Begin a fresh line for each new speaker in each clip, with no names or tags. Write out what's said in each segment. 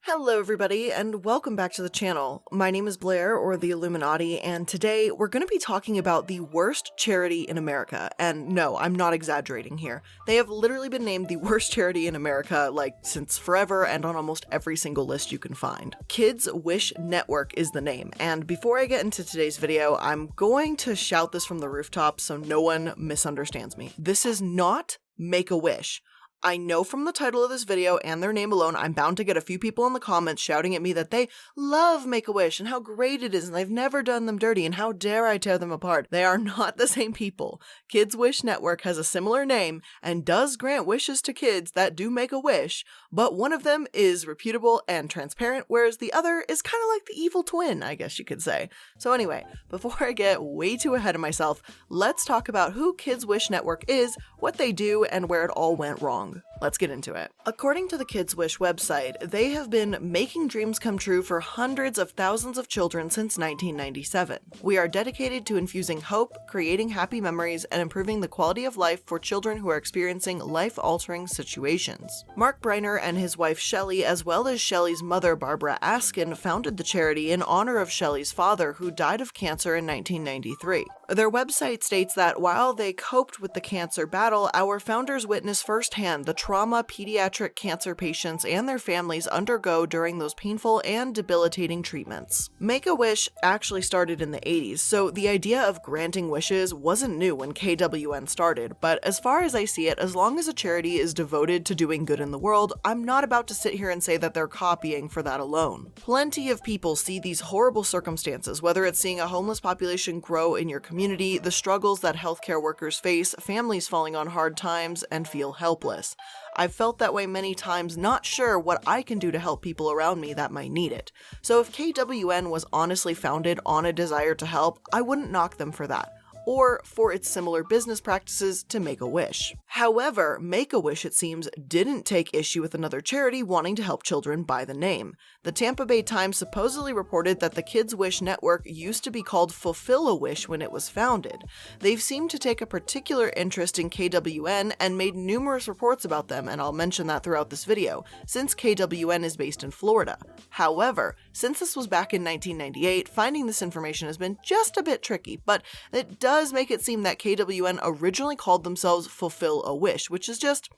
Hello everybody, and welcome back to the channel. My name is Blair, or the Illuminati, and today we're going to be talking about the worst charity in America. And no, I'm not exaggerating here. They have literally been named the worst charity in America, since forever and on almost every single list you can find. Kids Wish Network is the name, and before I get into today's video, I'm going to shout this from the rooftop so no one misunderstands me. This is not Make-A-Wish. I know from the title of this video and their name alone, I'm bound to get a few people in the comments shouting at me that they love Make-A-Wish and how great it is and they've never done them dirty and how dare I tear them apart. They are not the same people. Kids Wish Network has a similar name and does grant wishes to kids that do make a wish, but one of them is reputable and transparent, whereas the other is kind of like the evil twin, I guess you could say. So anyway, before I get way too ahead of myself, let's talk about who Kids Wish Network is, what they do, and where it all went wrong. Let's get into it. According to the Kids Wish website, they have been making dreams come true for hundreds of thousands of children since 1997. We are dedicated to infusing hope, creating happy memories, and improving the quality of life for children who are experiencing life-altering situations. Mark Briner and his wife Shelley, as well as Shelley's mother Barbara Askin, founded the charity in honor of Shelley's father, who died of cancer in 1993. Their website states that while they coped with the cancer battle, our founders witnessed firsthand the trauma pediatric cancer patients and their families undergo during those painful and debilitating treatments. Make-A-Wish actually started in the 80s, so the idea of granting wishes wasn't new when KWN started, but as far as I see it, as long as a charity is devoted to doing good in the world, I'm not about to sit here and say that they're copying for that alone. Plenty of people see these horrible circumstances, whether it's seeing a homeless population grow in your community, the struggles that healthcare workers face, families falling on hard times, and feel helpless. I've felt that way many times, not sure what I can do to help people around me that might need it. So if KWN was honestly founded on a desire to help, I wouldn't knock them for that, or for its similar business practices to Make-A-Wish. However, Make-A-Wish, it seems, didn't take issue with another charity wanting to help children by the name. The Tampa Bay Times supposedly reported that the Kids Wish Network used to be called Fulfill-A-Wish when it was founded. They've seemed to take a particular interest in KWN and made numerous reports about them, and I'll mention that throughout this video, since KWN is based in Florida. However, since this was back in 1998, finding this information has been just a bit tricky, but it does make it seem that KWN originally called themselves Fulfill-A-Wish, which is just,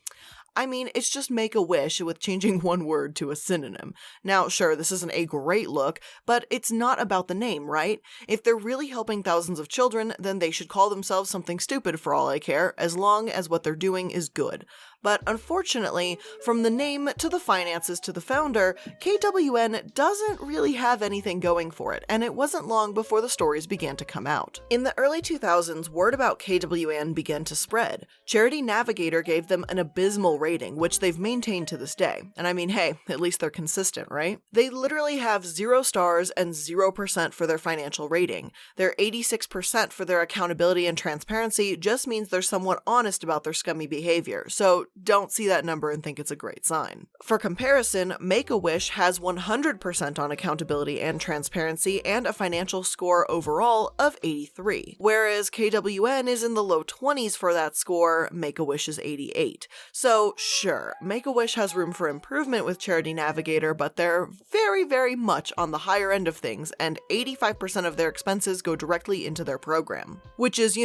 it's just make a wish with changing one word to a synonym. Now, sure, this isn't a great look, but it's not about the name, right? If they're really helping thousands of children, then they should call themselves something stupid for all I care, as long as what they're doing is good. But unfortunately, from the name to the finances to the founder, KWN doesn't really have anything going for it, and it wasn't long before the stories began to come out. In the early 2000s, word about KWN began to spread. Charity Navigator gave them an abysmal rating, which they've maintained to this day. And hey, at least they're consistent, right? They literally have 0 stars and 0% for their financial rating. Their 86% for their accountability and transparency just means they're somewhat honest about their scummy behavior, so don't see that number and think it's a great sign. For comparison, Make-A-Wish has 100% on accountability and transparency and a financial score overall of 83, whereas KWN is in the low 20s for that score, Make-A-Wish is 88. So sure, Make-A-Wish has room for improvement with Charity Navigator, but they're very, very much on the higher end of things, and 85% of their expenses go directly into their program, which is,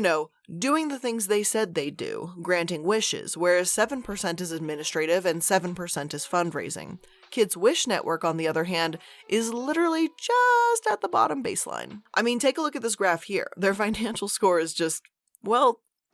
doing the things they said they'd do, granting wishes, whereas 7% is administrative and 7% is fundraising. Kids Wish Network, on the other hand, is literally just at the bottom baseline. Take a look at this graph here. Their financial score is just,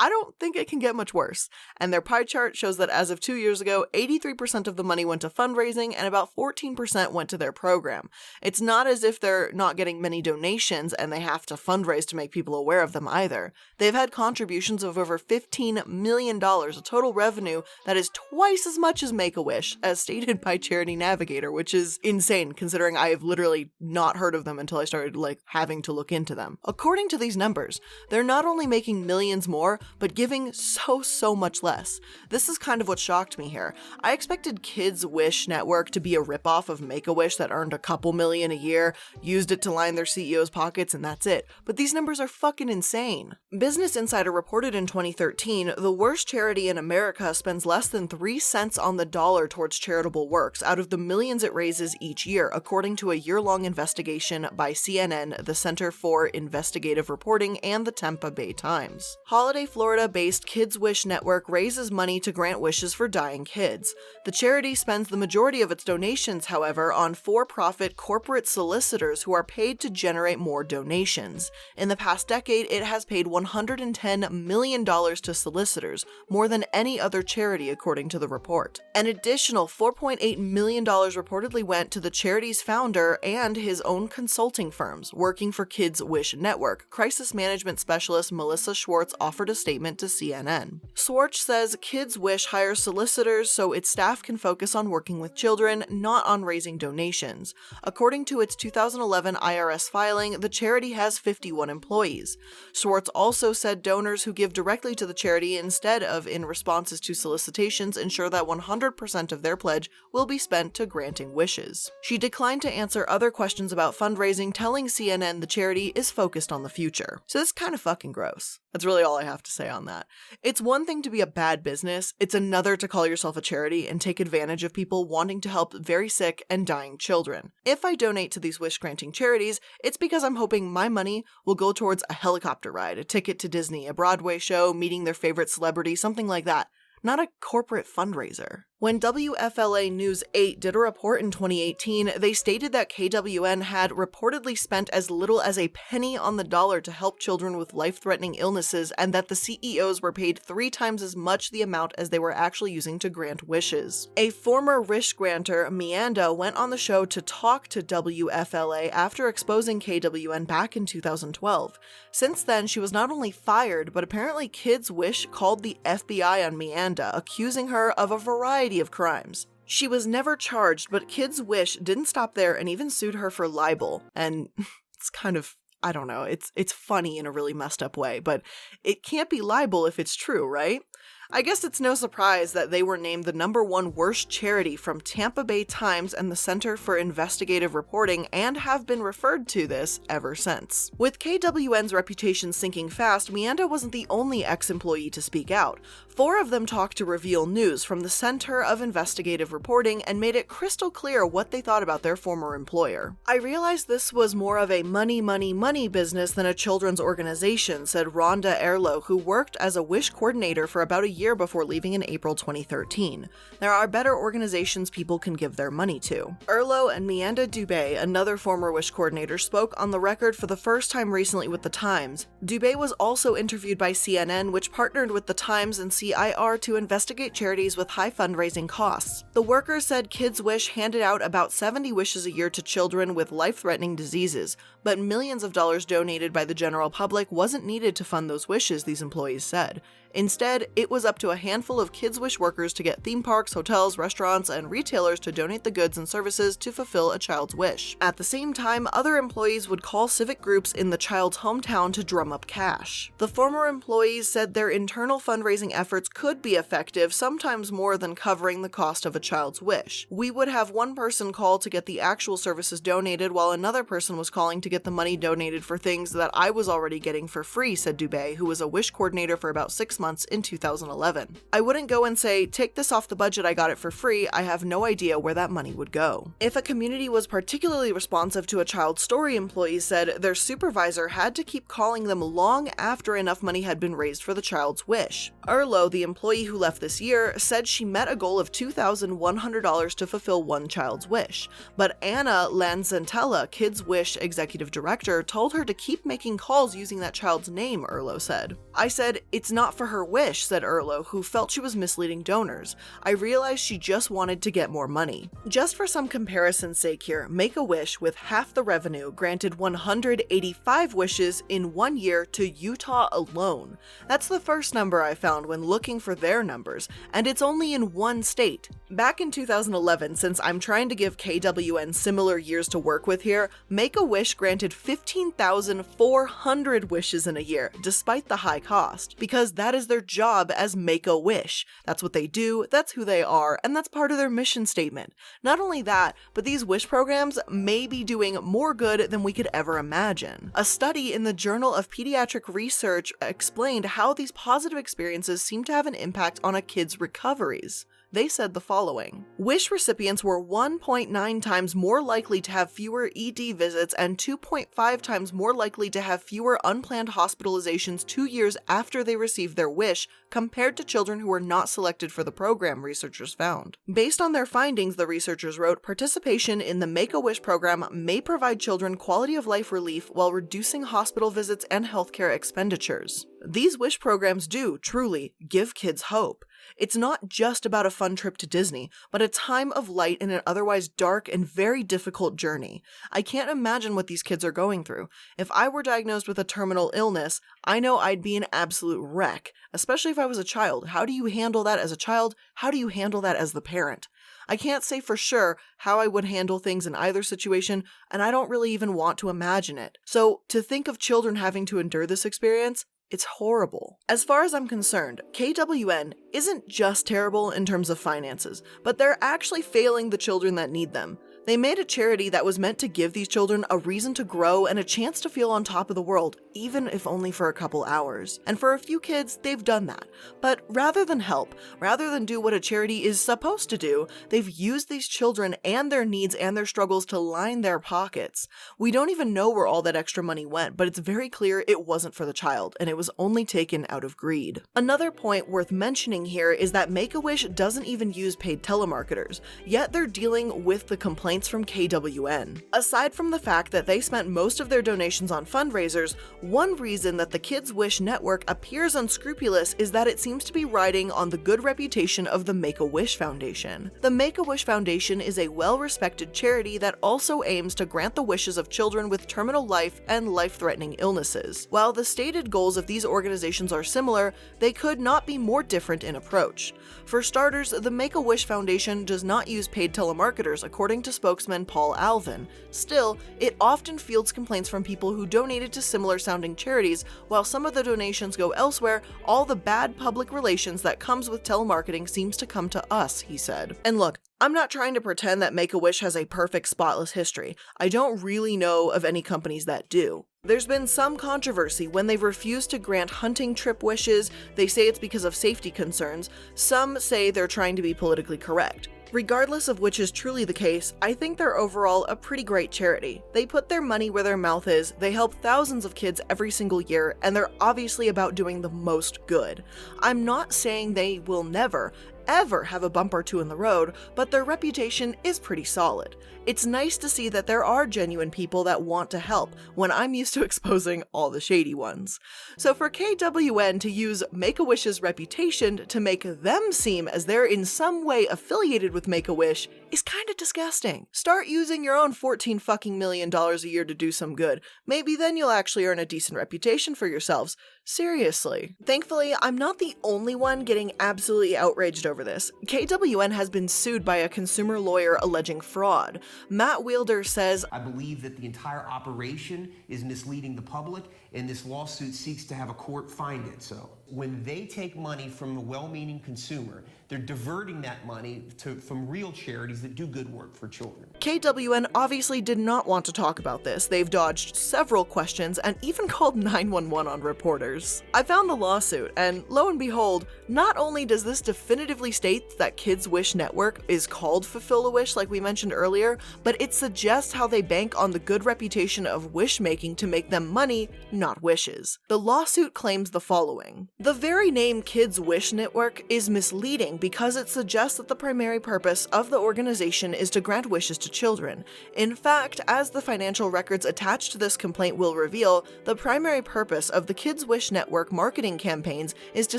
I don't think it can get much worse. And their pie chart shows that as of 2 years ago, 83% of the money went to fundraising and about 14% went to their program. It's not as if they're not getting many donations and they have to fundraise to make people aware of them either. They've had contributions of over $15 million, a total revenue that is twice as much as Make-A-Wish, as stated by Charity Navigator, which is insane considering I have literally not heard of them until I started having to look into them. According to these numbers, they're not only making millions more, but giving so much less. This is kind of what shocked me here. I expected Kids Wish Network to be a ripoff of Make-A-Wish that earned a couple million a year, used it to line their CEO's pockets, and that's it. But these numbers are fucking insane. Business Insider reported in 2013, the worst charity in America spends less than 3 cents on the dollar towards charitable works out of the millions it raises each year, according to a year-long investigation by CNN, the Center for Investigative Reporting, and the Tampa Bay Times. Holiday, Florida-based Kids Wish Network raises money to grant wishes for dying kids. The charity spends the majority of its donations, however, on for-profit corporate solicitors who are paid to generate more donations. In the past decade, it has paid $110 million to solicitors, more than any other charity according to the report. An additional $4.8 million reportedly went to the charity's founder and his own consulting firms. Working for Kids Wish Network, crisis management specialist Melissa Schwartz offered a statement to CNN. Schwartz says Kids Wish hires solicitors so its staff can focus on working with children, not on raising donations. According to its 2011 IRS filing, the charity has 51 employees. Schwartz also said donors who give directly to the charity instead of in responses to solicitations ensure that 100% of their pledge will be spent to granting wishes. She declined to answer other questions about fundraising, telling CNN the charity is focused on the future. So this is kind of fucking gross. That's really all I have to say on that. It's one thing to be a bad business, it's another to call yourself a charity and take advantage of people wanting to help very sick and dying children. If I donate to these wish-granting charities, it's because I'm hoping my money will go towards a helicopter ride, a ticket to Disney, a Broadway show, meeting their favorite celebrity, something like that. Not a corporate fundraiser. When WFLA News 8 did a report in 2018, they stated that KWN had reportedly spent as little as a penny on the dollar to help children with life-threatening illnesses, and that the CEOs were paid 3 times as much the amount as they were actually using to grant wishes. A former wish granter, Mianda, went on the show to talk to WFLA after exposing KWN back in 2012. Since then, she was not only fired, but apparently Kids Wish called the FBI on Mianda, accusing her of a variety of crimes. She was never charged, but Kids Wish didn't stop there and even sued her for libel. And it's kind of, I don't know, it's funny in a really messed up way, but it can't be libel if it's true, right? I guess it's no surprise that they were named the #1 worst charity from Tampa Bay Times and the Center for Investigative Reporting, and have been referred to this ever since. With KWN's reputation sinking fast, Mianda wasn't the only ex-employee to speak out. 4 of them talked to Reveal News from the Center of Investigative Reporting and made it crystal clear what they thought about their former employer. "I realized this was more of a money business than a children's organization," said Rhonda Erlo, who worked as a Wish coordinator for about a year before leaving in April 2013. "There are better organizations people can give their money to." Erlo and Mianda Dubé, another former Wish coordinator, spoke on the record for the first time recently with The Times. Dubé was also interviewed by CNN, which partnered with The Times and CIR to investigate charities with high fundraising costs. The worker said Kids Wish handed out about 70 wishes a year to children with life-threatening diseases, but millions of dollars donated by the general public wasn't needed to fund those wishes, these employees said. Instead, it was up to a handful of Kids Wish workers to get theme parks, hotels, restaurants, and retailers to donate the goods and services to fulfill a child's wish. At the same time, other employees would call civic groups in the child's hometown to drum up cash. The former employees said their internal fundraising efforts could be effective, sometimes more than covering the cost of a child's wish. "We would have one person call to get the actual services donated, while another person was calling to get the money donated for things that I was already getting for free," said Dubé, who was a Wish coordinator for about 6 months in 2011. "I wouldn't go and say, take this off the budget, I got it for free. I have no idea where that money would go." If a community was particularly responsive to a child's story, employees said their supervisor had to keep calling them long after enough money had been raised for the child's wish. Erlo, the employee who left this year, said she met a goal of $2,100 to fulfill one child's wish. But Anna Lanzantella, Kids Wish executive director, told her to keep making calls using that child's name, Erlo said. "I said, it's not for her wish," said Erlo, who felt she was misleading donors. "I realized she just wanted to get more money." Just for some comparison's sake here, Make-A-Wish, with half the revenue, granted 185 wishes in 1 year to Utah alone. That's the first number I found when looking for their numbers, and it's only in 1 state. Back in 2011, since I'm trying to give KWN similar years to work with here, Make-A-Wish granted 15,400 wishes in a year, despite the high cost, because that is their job as Make-A-Wish. That's what they do, that's who they are, and that's part of their mission statement. Not only that, but these wish programs may be doing more good than we could ever imagine. A study in the Journal of Pediatric Research explained how these positive experiences seem to have an impact on a kid's recoveries. They said the following: Wish recipients were 1.9 times more likely to have fewer ED visits and 2.5 times more likely to have fewer unplanned hospitalizations 2 years after they received their wish compared to children who were not selected for the program, researchers found. Based on their findings, the researchers wrote, participation in the Make-A-Wish program may provide children quality of life relief while reducing hospital visits and healthcare expenditures. These wish programs do, truly, give kids hope. It's not just about a fun trip to Disney, but a time of light in an otherwise dark and very difficult journey. I can't imagine what these kids are going through. If I were diagnosed with a terminal illness, I know I'd be an absolute wreck, especially if I was a child. How do you handle that as a child? How do you handle that as the parent? I can't say for sure how I would handle things in either situation, and I don't really even want to imagine it. So, to think of children having to endure this experience, it's horrible. As far as I'm concerned, KWN isn't just terrible in terms of finances, but they're actually failing the children that need them. They made a charity that was meant to give these children a reason to grow and a chance to feel on top of the world, even if only for a couple hours. And for a few kids, they've done that. But rather than help, rather than do what a charity is supposed to do, they've used these children and their needs and their struggles to line their pockets. We don't even know where all that extra money went, but it's very clear it wasn't for the child, and it was only taken out of greed. Another point worth mentioning here is that Make-A-Wish doesn't even use paid telemarketers, yet they're dealing with the complaints from KWN. Aside from the fact that they spent most of their donations on fundraisers, one reason that the Kids Wish network appears unscrupulous is that it seems to be riding on the good reputation of the Make-A-Wish Foundation. The Make-A-Wish Foundation is a well-respected charity that also aims to grant the wishes of children with terminal life and life-threatening illnesses. While the stated goals of these organizations are similar, they could not be more different in approach. For starters, the Make-A-Wish Foundation does not use paid telemarketers, according to spokesman Paul Alvin. Still, it often fields complaints from people who donated to similar-sounding charities. While some of the donations go elsewhere, all the bad public relations that comes with telemarketing seems to come to us, he said. And look, I'm not trying to pretend that Make-A-Wish has a perfect, spotless history. I don't really know of any companies that do. There's been some controversy when they've refused to grant hunting trip wishes. They say it's because of safety concerns. Some say they're trying to be politically correct. Regardless of which is truly the case, I think they're overall a pretty great charity. They put their money where their mouth is, they help thousands of kids every single year, and they're obviously about doing the most good. I'm not saying they will never, ever have a bump or two in the road, but their reputation is pretty solid. It's nice to see that there are genuine people that want to help, when I'm used to exposing all the shady ones. So for KWN to use Make-A-Wish's reputation to make them seem as they're in some way affiliated with Make-A-Wish is kinda disgusting. Start using your own $14 million a year to do some good. Maybe then you'll actually earn a decent reputation for yourselves. Seriously. Thankfully, I'm not the only one getting absolutely outraged over this. KWN has been sued by a consumer lawyer alleging fraud. Matt Wielder says,
I believe that the entire operation is misleading the public, and this lawsuit seeks to have a court find it so. When they take money from a well-meaning consumer, they're diverting that money from real charities that do good work for children.
KWN obviously did not want to talk about this. They've dodged several questions and even called 911 on reporters. I found the lawsuit, and lo and behold, not only does this definitively state that Kids Wish Network is called Fulfill a Wish like we mentioned earlier, but it suggests how they bank on the good reputation of wish making to make them money, not wishes. The lawsuit claims the following. The very name Kids Wish Network is misleading because it suggests that the primary purpose of the organization is to grant wishes to children. In fact, as the financial records attached to this complaint will reveal, the primary purpose of the Kids Wish Network marketing campaigns is to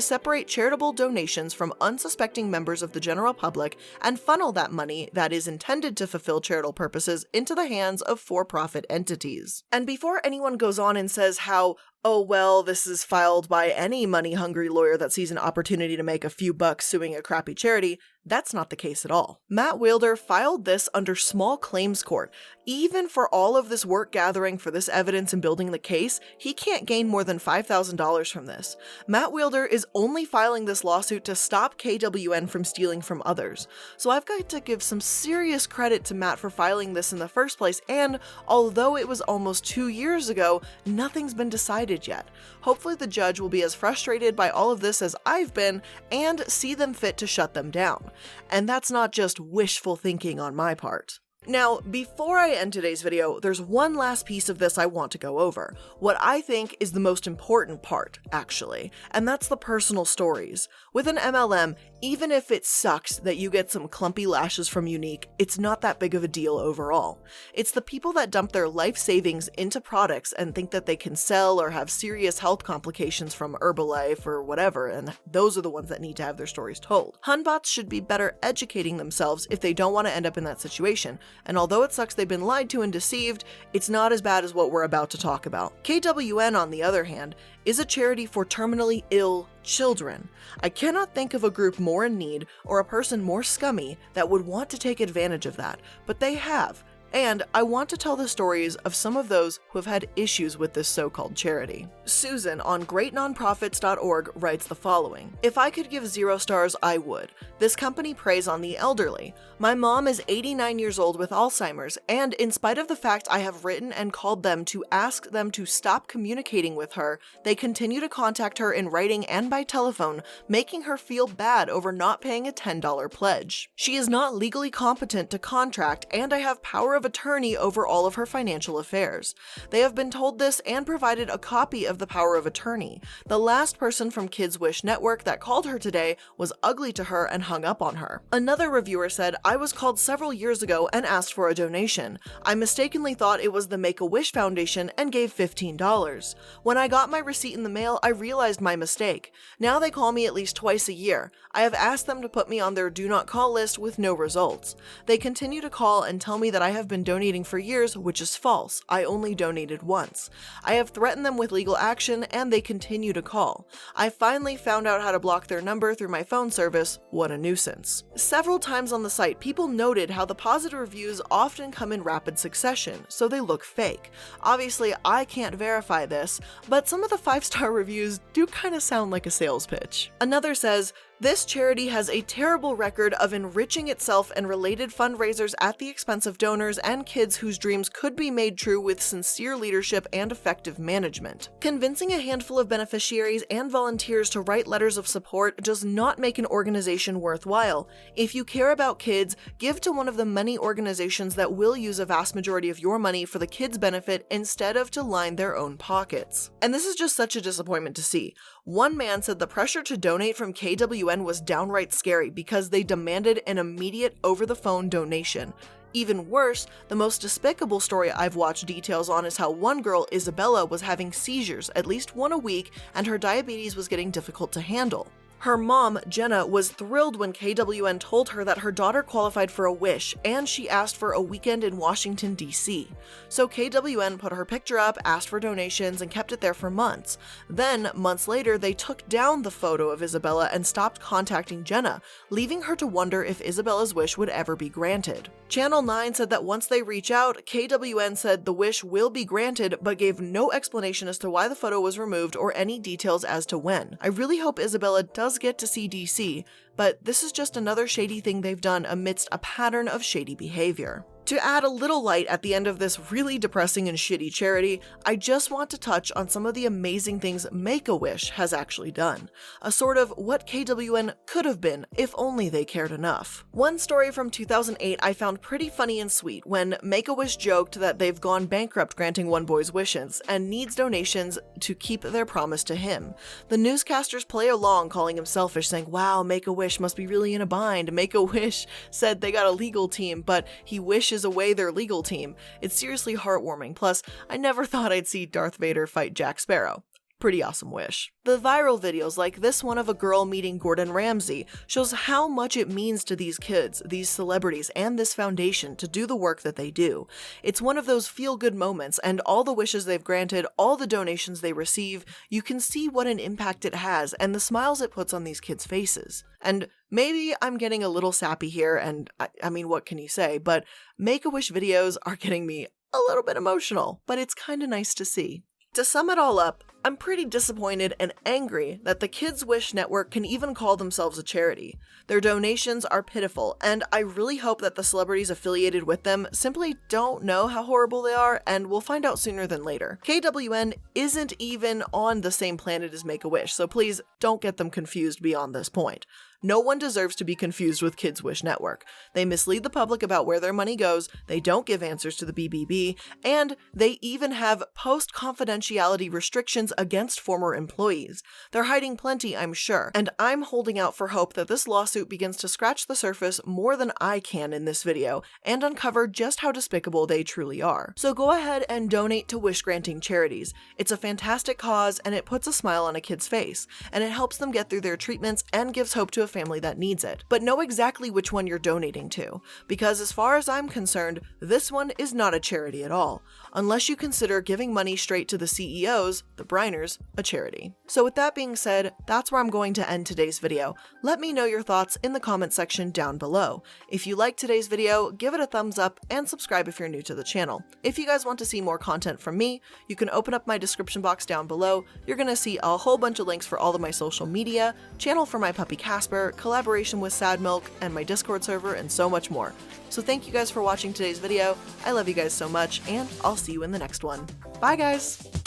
separate charitable donations from unsuspecting members of the general public and funnel that money that is intended to fulfill charitable purposes into the hands of for-profit entities. And before anyone goes on and says how, oh well, this is filed by any money-hungry lawyer that sees an opportunity to make a few bucks suing a crappy charity, That's not the case at all. Matt Wilder filed this under small claims court. Even for all of this work gathering for this evidence and building the case, he can't gain more than $5,000 from this. Matt Wilder is only filing this lawsuit to stop KWN from stealing from others. So I've got to give some serious credit to Matt for filing this in the first place, and although it was almost 2 years ago, nothing's been decided yet. Hopefully the judge will be as frustrated by all of this as I've been and see them fit to shut them down. And that's not just wishful thinking on my part. Now, before I end today's video, there's one last piece of this I want to go over. What I think is the most important part, actually, and that's the personal stories. With an MLM, even if it sucks that you get some clumpy lashes from Unique, it's not that big of a deal overall. It's the people that dump their life savings into products and think that they can sell or have serious health complications from Herbalife or whatever, and those are the ones that need to have their stories told. Hunbots should be better educating themselves if they don't want to end up in that situation. And although it sucks they've been lied to and deceived, it's not as bad as what we're about to talk about. KWN, on the other hand, is a charity for terminally ill children. I cannot think of a group more in need or a person more scummy that would want to take advantage of that, but they have. And I want to tell the stories of some of those who have had issues with this so-called charity. Susan on greatnonprofits.org writes the following: "If I could give 0 stars, I would. This company preys on the elderly. My mom is 89 years old with Alzheimer's, and in spite of the fact I have written and called them to ask them to stop communicating with her, they continue to contact her in writing and by telephone, making her feel bad over not paying a $10 pledge. She is not legally competent to contract, and I have power of attorney over all of her financial affairs. They have been told this and provided a copy of the power of attorney. The last person from Kids Wish Network that called her today was ugly to her and hung up on her." Another reviewer said, "I was called several years ago and asked for a donation. I mistakenly thought it was the Make-A-Wish Foundation and gave $15. When I got my receipt in the mail, I realized my mistake. Now they call me at least twice a year. I have asked them to put me on their do not call list with no results. They continue to call and tell me that I have been donating for years, which is false. I only donated once. I have threatened them with legal action and they continue to call. I finally found out how to block their number through my phone service. What a nuisance." Several times on the site, people noted how the positive reviews often come in rapid succession, so they look fake. Obviously, I can't verify this, but some of the 5-star reviews do kind of sound like a sales pitch. Another says, "This charity has a terrible record of enriching itself and related fundraisers at the expense of donors and kids whose dreams could be made true with sincere leadership and effective management. Convincing a handful of beneficiaries and volunteers to write letters of support does not make an organization worthwhile. If you care about kids, give to one of the many organizations that will use a vast majority of your money for the kids' benefit instead of to line their own pockets." And this is just such a disappointment to see. One man said the pressure to donate from KWN was downright scary because they demanded an immediate over-the-phone donation. Even worse, the most despicable story I've watched details on is how one girl, Isabella, was having seizures at least one a week and her diabetes was getting difficult to handle. Her mom, Jenna, was thrilled when KWN told her that her daughter qualified for a wish, and she asked for a weekend in Washington, D.C. So KWN put her picture up, asked for donations, and kept it there for months. Then, months later, they took down the photo of Isabella and stopped contacting Jenna, leaving her to wonder if Isabella's wish would ever be granted. Channel 9 said that once they reach out, KWN said the wish will be granted, but gave no explanation as to why the photo was removed or any details as to when. I really hope Isabella does get to see DC, but this is just another shady thing they've done amidst a pattern of shady behavior. To add a little light at the end of this really depressing and shitty charity, I just want to touch on some of the amazing things Make-A-Wish has actually done. A sort of what KWN could have been if only they cared enough. One story from 2008 I found pretty funny and sweet when Make-A-Wish joked that they've gone bankrupt granting one boy's wishes and needs donations to keep their promise to him. The newscasters play along calling him selfish, saying, "Wow, Make-A-Wish must be really in a bind. Make-A-Wish said they got a legal team, but he wishes away their legal team." It's seriously heartwarming. Plus, I never thought I'd see Darth Vader fight Jack Sparrow. Pretty awesome wish. The viral videos like this one of a girl meeting Gordon Ramsay shows how much it means to these kids, these celebrities, and this foundation to do the work that they do. It's one of those feel-good moments, and all the wishes they've granted, all the donations they receive, you can see what an impact it has and the smiles it puts on these kids' faces. And maybe I'm getting a little sappy here, and I mean, what can you say, but Make-A-Wish videos are getting me a little bit emotional, but it's kinda nice to see. To sum it all up, I'm pretty disappointed and angry that the Kids Wish Network can even call themselves a charity. Their donations are pitiful, and I really hope that the celebrities affiliated with them simply don't know how horrible they are, and we'll find out sooner than later. KWN isn't even on the same planet as Make-A-Wish, so please don't get them confused beyond this point. No one deserves to be confused with Kids Wish Network. They mislead the public about where their money goes, they don't give answers to the BBB, and they even have post-confidentiality restrictions against former employees. They're hiding plenty, I'm sure, and I'm holding out for hope that this lawsuit begins to scratch the surface more than I can in this video and uncover just how despicable they truly are. So go ahead and donate to wish-granting charities. It's a fantastic cause, and it puts a smile on a kid's face, and it helps them get through their treatments and gives hope to a family that needs it. But know exactly which one you're donating to, because as far as I'm concerned, this one is not a charity at all, unless you consider giving money straight to the CEOs, the Briners, a charity. So with that being said, that's where I'm going to end today's video. Let me know your thoughts in the comment section down below. If you liked today's video, give it a thumbs up and subscribe if you're new to the channel. If you guys want to see more content from me, you can open up my description box down below. You're gonna see a whole bunch of links for all of my social media, channel for my puppy Casper, collaboration with Sad Milk, and my Discord server, and so much more. So thank you guys for watching today's video. I love you guys so much, and I'll see you in the next one. Bye guys!